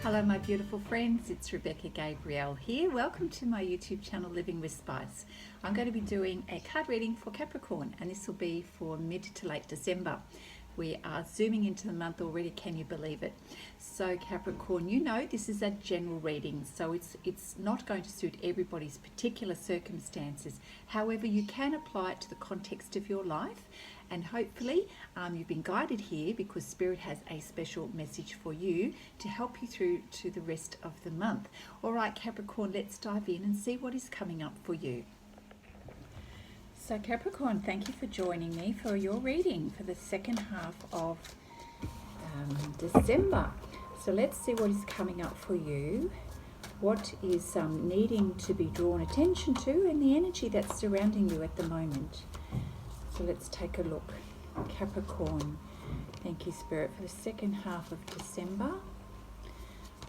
Hello my beautiful friends, it's Rebecca Gabrielle here. Welcome to my YouTube channel Living with Spice. I'm going to be doing a card reading for Capricorn and this will be for mid to late December. We are zooming into the month already, can you believe it? So Capricorn, you know this is a general reading, so it's not going to suit everybody's particular circumstances. However, you can apply it to the context of your life, and hopefully you've been guided here because Spirit has a special message for you to help you through to the rest of the month. All right, Capricorn, let's dive in and see what is coming up for you. So Capricorn, thank you for joining me for your reading for the second half of December. So let's see what is coming up for you, what is needing to be drawn attention to, and the energy that's surrounding you at the moment. So let's take a look. Capricorn, thank you Spirit, for the second half of December.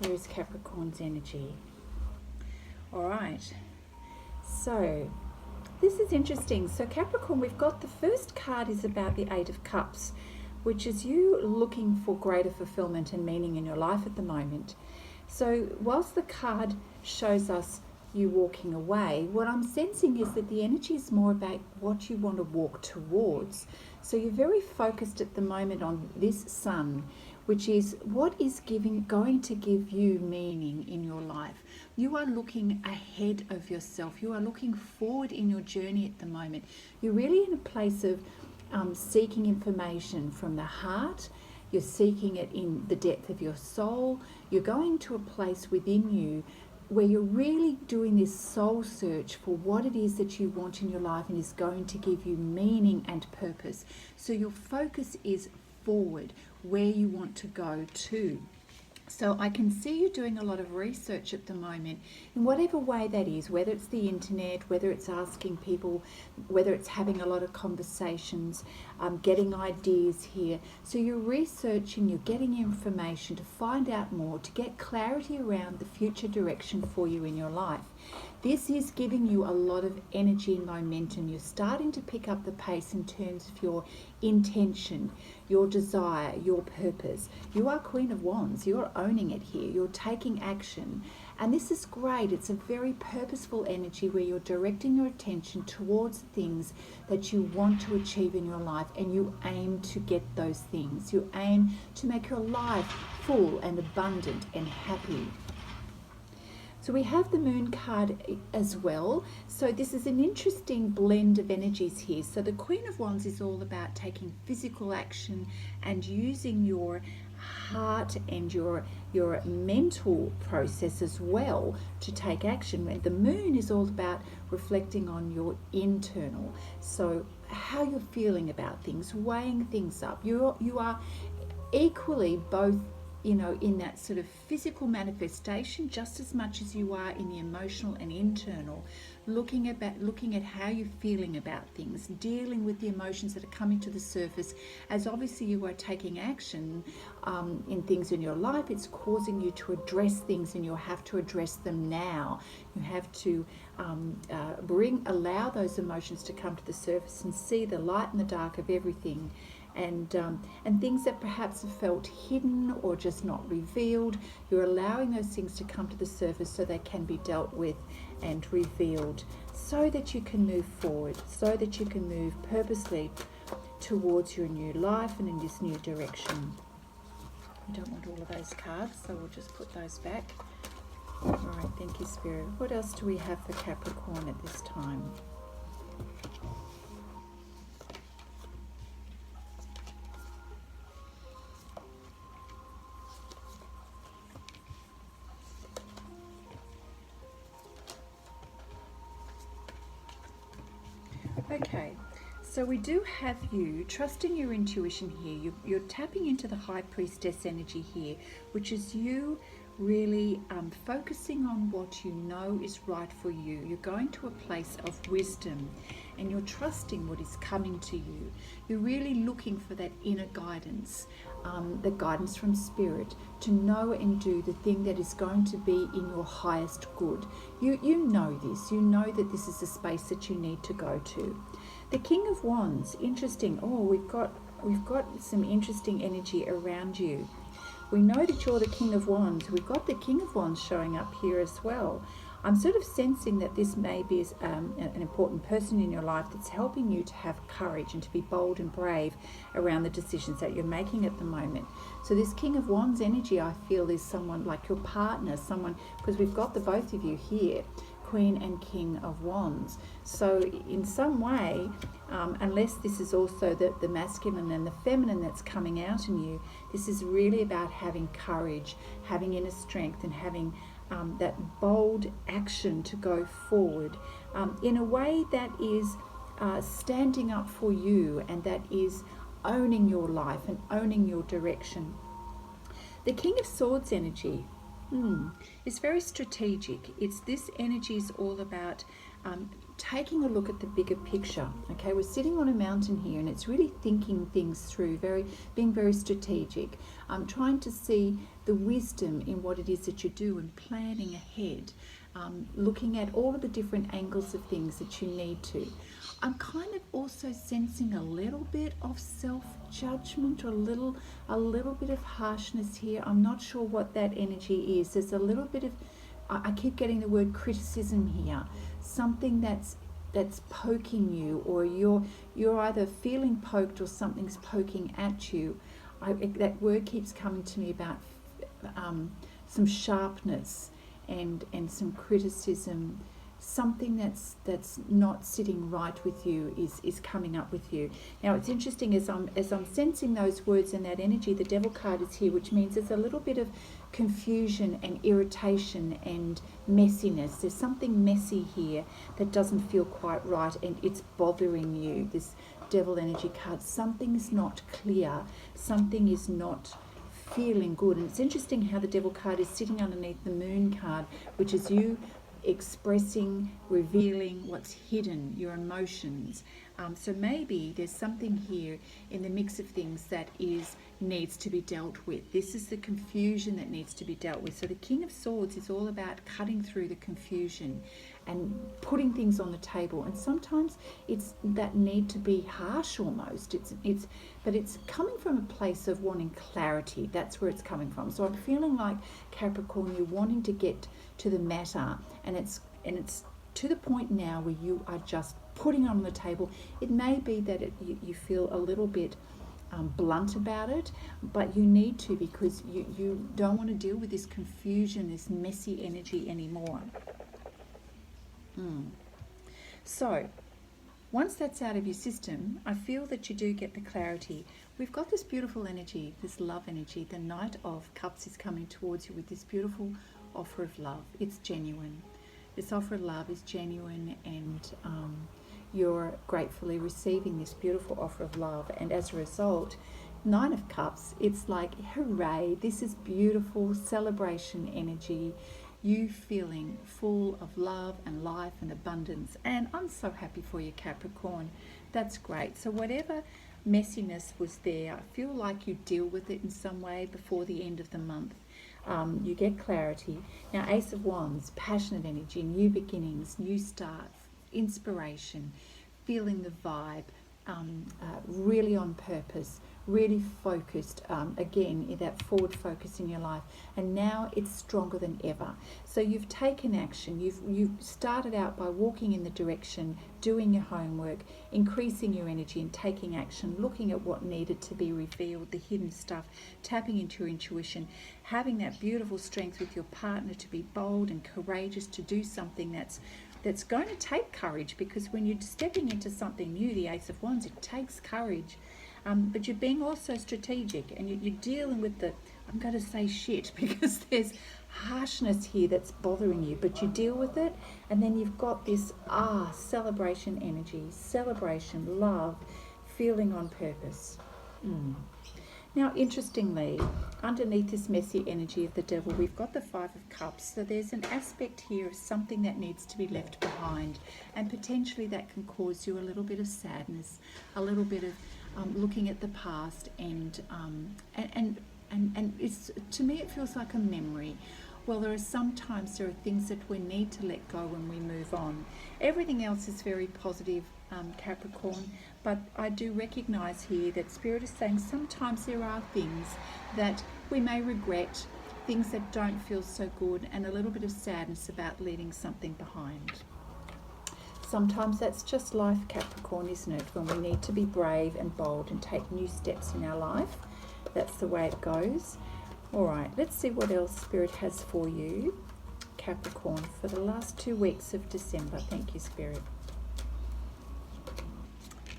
Where is Capricorn's energy? All right, so this is interesting. So Capricorn, we've got the first card is about the Eight of Cups, which is you looking for greater fulfillment and meaning in your life at the moment. So whilst the card shows us you walking away, what I'm sensing is that the energy is more about what you want to walk towards. So you're very focused at the moment on this sun, which is what is going to give you meaning in your life. You are looking ahead of yourself. You are looking forward in your journey at the moment. You're really in a place of seeking information from the heart. You're seeking it in the depth of your soul. You're going to a place within you where you're really doing this soul search for what it is that you want in your life and is going to give you meaning and purpose. So your focus is forward, where you want to go to. So I can see you doing a lot of research at the moment in whatever way that is, whether it's the internet, whether it's asking people, whether it's having a lot of conversations, getting ideas here. So you're researching, you're getting information to find out more, to get clarity around the future direction for you in your life. This is giving you a lot of energy and momentum. You're starting to pick up the pace in terms of your intention, your desire, your purpose. You are Queen of Wands. You're owning it here. You're taking action. And this is great. It's a very purposeful energy where you're directing your attention towards things that you want to achieve in your life, and you aim to get those things. You aim to make your life full and abundant and happy. So we have the Moon card as well. So this is an interesting blend of energies here. So the Queen of Wands is all about taking physical action and using your heart and your mental process as well to take action. And the Moon is all about reflecting on your internal. So how you're feeling about things, weighing things up. You are equally both, you know, in that sort of physical manifestation just as much as you are in the emotional and internal, looking at how you're feeling about things, dealing with the emotions that are coming to the surface. As obviously you are taking action in things in your life, it's causing you to address things, and you have to address them now. You have to allow those emotions to come to the surface and see the light and the dark of everything. And things that perhaps have felt hidden or just not revealed, you're allowing those things to come to the surface so they can be dealt with and revealed, so that you can move forward, so that you can move purposely towards your new life and in this new direction. We don't want all of those cards, so we'll just put those back. All right, thank you, Spirit. What else do we have for Capricorn at this time? Okay, so we do have you trusting your intuition here. You're tapping into the High Priestess energy here, which is you really focusing on what you know is right for you. You're going to a place of wisdom and you're trusting what is coming to you. You're really looking for that inner guidance, the guidance from Spirit, to know and do the thing that is going to be in your highest good. You know this. You know that this is a space that you need to go to. The King of Wands, interesting. Oh, we've got some interesting energy around you. We know that you're the King of Wands. We've got the King of Wands showing up here as well. I'm sort of sensing that this may be an important person in your life that's helping you to have courage and to be bold and brave around the decisions that you're making at the moment. So this King of Wands energy, I feel, is someone like your partner, someone, because we've got the both of you here, Queen and King of Wands. So in some way, unless this is also the masculine and the feminine that's coming out in you, this is really about having courage, having inner strength, and having that bold action to go forward in a way that is standing up for you, and that is owning your life and owning your direction. The King of Swords energy is very strategic. This energy is all about taking a look at the bigger picture. Okay, we're sitting on a mountain here, and it's really thinking things through, being very strategic, trying to see the wisdom in what it is that you do and planning ahead, looking at all of the different angles of things that you need to. I'm kind of also sensing a little bit of self-judgment, or a little bit of harshness here. I'm not sure what that energy is. There's a little bit of, I keep getting the word criticism here, something that's poking you, or you're either feeling poked or something's poking at you. That word keeps coming to me about some sharpness and some criticism. Something that's not sitting right with you is coming up with you. Now it's interesting, as I'm sensing those words and that energy, the Devil card is here, which means there's a little bit of confusion and irritation and messiness. There's something messy here that doesn't feel quite right, and it's bothering you. This Devil energy card, something's not clear, something is not feeling good. And it's interesting how the Devil card is sitting underneath the Moon card, which is you expressing, revealing what's hidden, your emotions. So maybe there's something here in the mix of things that needs to be dealt with. This is the confusion that needs to be dealt with. So the King of Swords is all about cutting through the confusion and putting things on the table. And sometimes it's that need to be harsh almost. But it's coming from a place of wanting clarity. That's where it's coming from. So I'm feeling like, Capricorn, you're wanting to get to the matter, and it's to the point now where you are just putting on the table. It may be that you feel a little bit blunt about it, but you need to, because you don't want to deal with this confusion, this messy energy anymore. So once that's out of your system, I feel that you do get the clarity. We've got this beautiful energy, this love energy. The Knight of Cups is coming towards you with this beautiful offer of love. It's genuine. This offer of love is genuine, and you're gratefully receiving this beautiful offer of love. And as a result, Nine of Cups, it's like, hooray, this is beautiful celebration energy. You feeling full of love and life and abundance. And I'm so happy for you, Capricorn. That's great. So whatever messiness was there, I feel like you deal with it in some way before the end of the month. You get clarity. Now, Ace of Wands, passionate energy, new beginnings, new starts, inspiration, feeling the vibe, really on purpose, really focused, again, in that forward focus in your life. And now it's stronger than ever. So you've taken action. You've started out by walking in the direction, doing your homework, increasing your energy and taking action, looking at what needed to be revealed, the hidden stuff, tapping into your intuition, having that beautiful strength with your partner to be bold and courageous, to do something that's going to take courage, because when you're stepping into something new, the Ace of Wands, it takes courage. But you're being also strategic, and you're dealing with the, I'm going to say shit, because there's harshness here that's bothering you, but you deal with it. And then you've got this celebration energy, celebration, love, feeling on purpose. Now, interestingly, underneath this messy energy of the Devil, we've got the Five of Cups. So there's an aspect here of something that needs to be left behind, and potentially that can cause you a little bit of sadness, a little bit of looking at the past, and it's, to me, it feels like a memory Well, sometimes there are things that we need to let go when we move on. Everything else is very positive, Capricorn, but I do recognize here that Spirit is saying sometimes there are things that we may regret, things that don't feel so good, and a little bit of sadness about leaving something behind. Sometimes that's just life, Capricorn, isn't it? When we need to be brave and bold and take new steps in our life. That's the way it goes. All right, let's see what else Spirit has for you, Capricorn, for the last 2 weeks of December. Thank you, Spirit.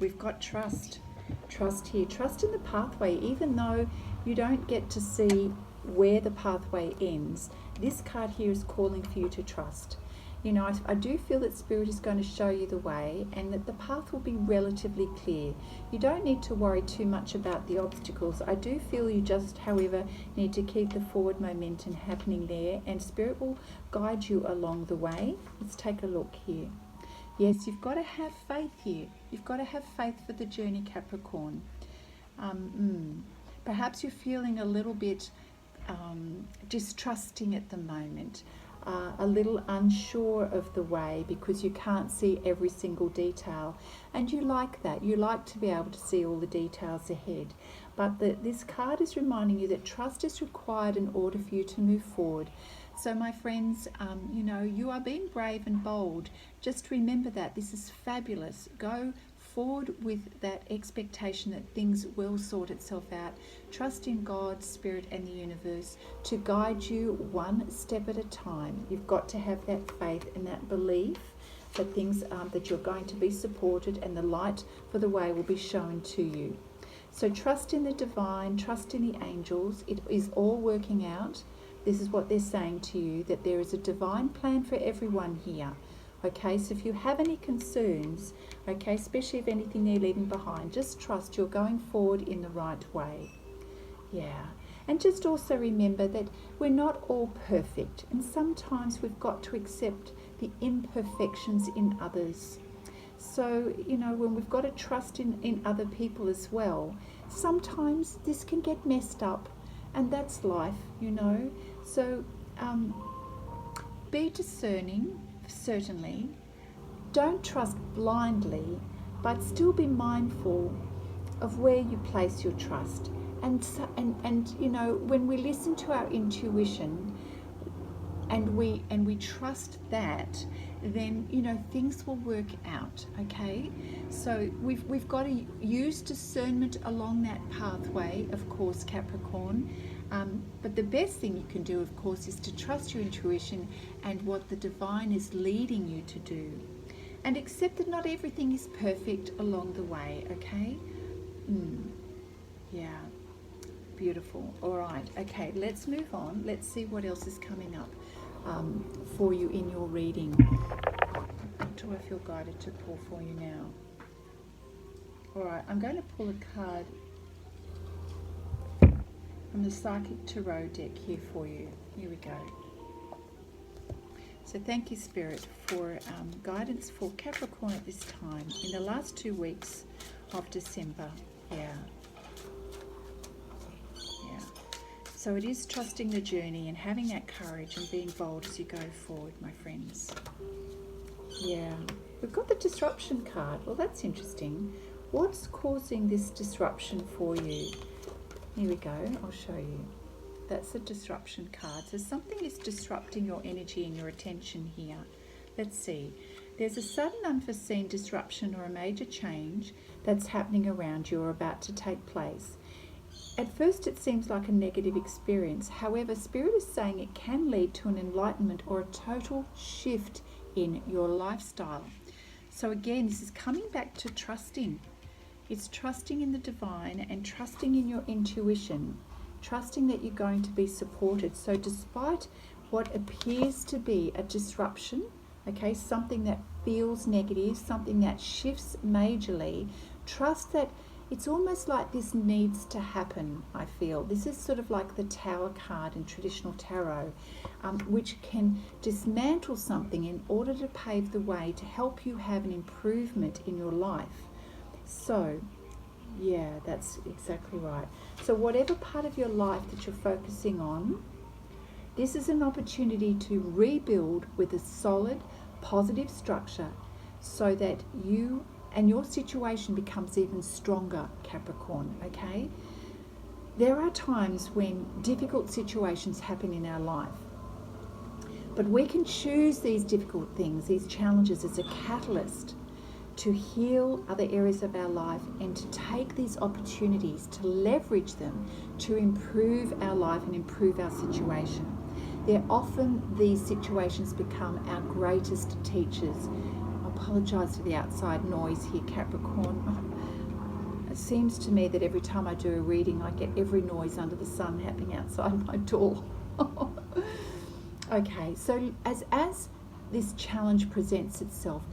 We've got trust. Trust here. Trust in the pathway, even though you don't get to see where the pathway ends. This card here is calling for you to trust. You know, I do feel that Spirit is going to show you the way and that the path will be relatively clear. You don't need to worry too much about the obstacles. I do feel you just, however, need to keep the forward momentum happening there, and Spirit will guide you along the way. Let's take a look here. Yes, you've got to have faith here. You've got to have faith for the journey, Capricorn. Perhaps you're feeling a little bit distrusting at the moment. A little unsure of the way because you can't see every single detail, and you like that. You like to be able to see all the details ahead, but this card is reminding you that trust is required in order for you to move forward. So my friends, you know, you are being brave and bold. Just remember that. This is fabulous. Go forward with that expectation that things will sort itself out. Trust in God, Spirit, and the universe to guide you one step at a time. You've got to have that faith and that belief that things that you're going to be supported and the light for the way will be shown to you. So trust in the divine, trust in the angels. It is all working out. This is what they're saying to you, that there is a divine plan for everyone here. Okay, so if you have any concerns, okay, especially if anything they're leaving behind, just trust you're going forward in the right way. Yeah, and just also remember that we're not all perfect, and sometimes we've got to accept the imperfections in others. So, you know, when we've got to trust in other people as well, sometimes this can get messed up, and that's life, you know. So be discerning. Certainly, don't trust blindly, but still be mindful of where you place your trust. And you know, when we listen to our intuition and we trust that, then you know things will work out. Okay, so we've got to use discernment along that pathway, of course, Capricorn. But the best thing you can do, of course, is to trust your intuition and what the divine is leading you to do. And accept that not everything is perfect along the way, okay? Yeah, beautiful. All right, okay, let's move on. Let's see what else is coming up for you in your reading. What do I feel guided to pull for you now? All right, I'm going to pull a card from the Psychic Tarot deck here for you. Here we go. So thank you, Spirit, for guidance for Capricorn at this time in the last 2 weeks of December. Yeah. So it is trusting the journey and having that courage and being bold as you go forward, my friends. Yeah. We've got the disruption card. Well, that's interesting. What's causing this disruption for you? Here we go, I'll show you. That's the disruption card. So something is disrupting your energy and your attention here. Let's see. There's a sudden unforeseen disruption or a major change that's happening around you or about to take place. At first it seems like a negative experience. However, Spirit is saying it can lead to an enlightenment or a total shift in your lifestyle. So again, this is coming back to trusting. It's trusting in the divine and trusting in your intuition, trusting that you're going to be supported. So despite what appears to be a disruption, okay, something that feels negative, something that shifts majorly, trust that it's almost like this needs to happen, I feel. This is sort of like the Tower card in traditional tarot, which can dismantle something in order to pave the way to help you have an improvement in your life. So, yeah, that's exactly right. So whatever part of your life that you're focusing on, This is an opportunity to rebuild with a solid, positive structure so that you and your situation becomes even stronger, Capricorn, okay? There are times when difficult situations happen in our life, but we can choose these difficult things, these challenges, as a catalyst to heal other areas of our life and to take these opportunities to leverage them to improve our life and improve our situation. They're often, these situations become our greatest teachers. I apologise for the outside noise here, Capricorn. It seems to me that every time I do a reading, I get every noise under the sun happening outside my door. Okay, so as this challenge presents itself,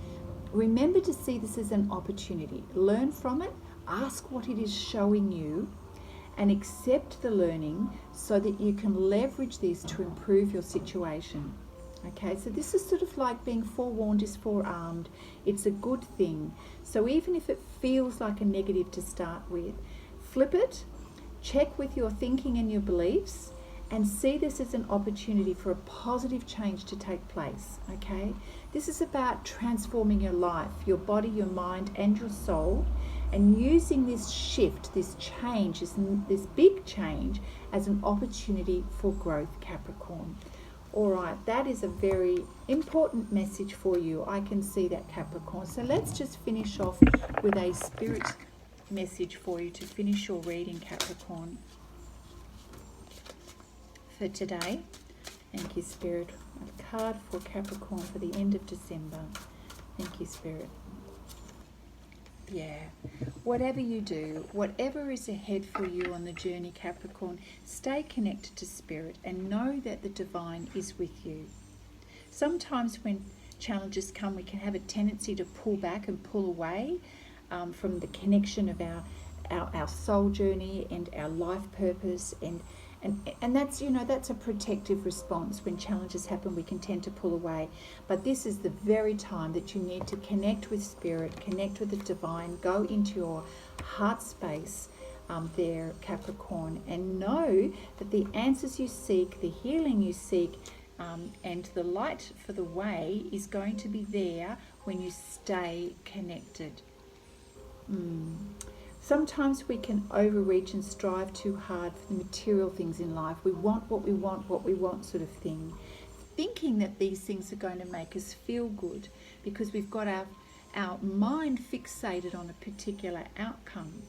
remember to see this as an opportunity. Learn from it, ask what it is showing you, and accept the learning so that you can leverage this to improve your situation. Okay, so this is sort of like being forewarned is forearmed. It's a good thing. So even if it feels like a negative to start with, flip it, check with your thinking and your beliefs, and see this as an opportunity for a positive change to take place, okay? This is about transforming your life, your body, your mind, and your soul, and using this shift, this change, this big change as an opportunity for growth, Capricorn. All right, that is a very important message for you. I can see that, Capricorn. So let's just finish off with a spirit message for you to finish your reading, Capricorn, for today. Thank you, Spirit. A card for Capricorn for the end of December. Thank you, Spirit. Yeah, whatever you do, whatever is ahead for you on the journey, Capricorn, stay connected to Spirit and know that the divine is with you. Sometimes when challenges come, we can have a tendency to pull back and pull away from the connection of our soul journey and our life purpose, and that's, you know, that's a protective response. When challenges happen, we can tend to pull away. But this is the very time that you need to connect with Spirit, connect with the divine, go into your heart space there, Capricorn, and know that the answers you seek, the healing you seek, and the light for the way is going to be there when you stay connected. Sometimes we can overreach and strive too hard for the material things in life. We want what we want sort of thing, thinking that these things are going to make us feel good because we've got our mind fixated on a particular outcome.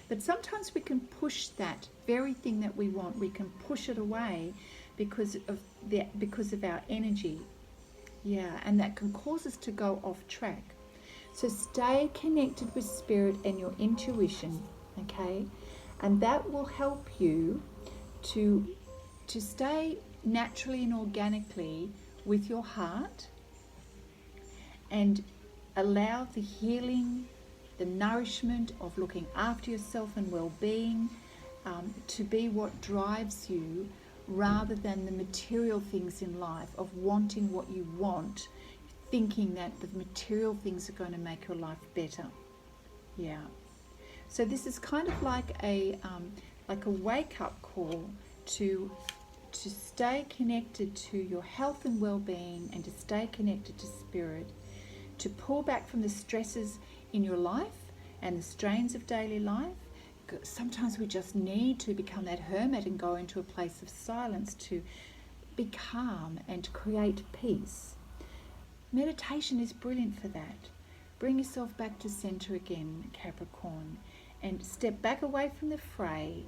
But sometimes we can push that very thing that we want, we can push it away because of our energy. Yeah, and that can cause us to go off track. So stay connected with Spirit and your intuition, okay? And that will help you to stay naturally and organically with your heart and allow the healing, the nourishment of looking after yourself and well-being to be what drives you, rather than the material things in life of wanting what you want, thinking that the material things are going to make your life better. Yeah. So this is kind of like a wake-up call to stay connected to your health and well-being, and to stay connected to Spirit, to pull back from the stresses in your life and the strains of daily life. Sometimes we just need to become that hermit and go into a place of silence to be calm and create peace. Meditation is brilliant for that. Bring yourself back to center again, Capricorn, and step back away from the fray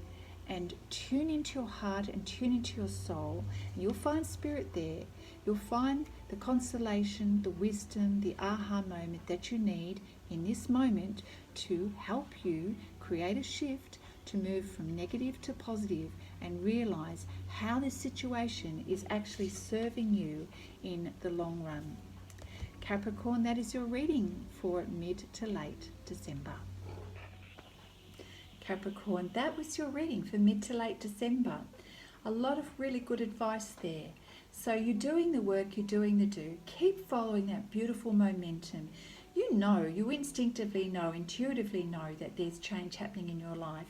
and tune into your heart and tune into your soul. And you'll find Spirit there. You'll find the consolation, the wisdom, the aha moment that you need in this moment to help you create a shift, to move from negative to positive, and realize how this situation is actually serving you in the long run. Capricorn, that is your reading for mid to late December. Capricorn, that was your reading for mid to late December. A lot of really good advice there. So you're doing the work, you're doing the do. Keep following that beautiful momentum. You instinctively know, intuitively know that there's change happening in your life.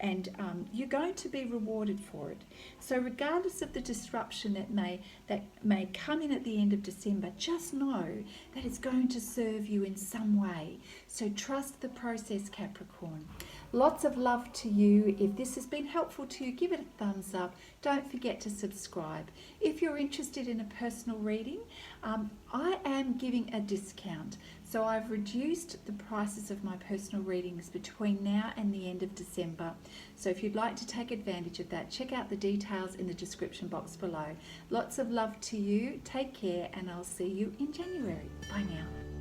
and you're going to be rewarded for it. So regardless of the disruption that may come in at the end of December, just know that it's going to serve you in some way. So trust the process, Capricorn. Lots of love to you. If this has been helpful to you, give it a thumbs up. Don't forget to subscribe. If you're interested in a personal reading, I am giving a discount. So I've reduced the prices of my personal readings between now and the end of December. So if you'd like to take advantage of that, check out the details in the description box below. Lots of love to you. Take care, and I'll see you in January. Bye now.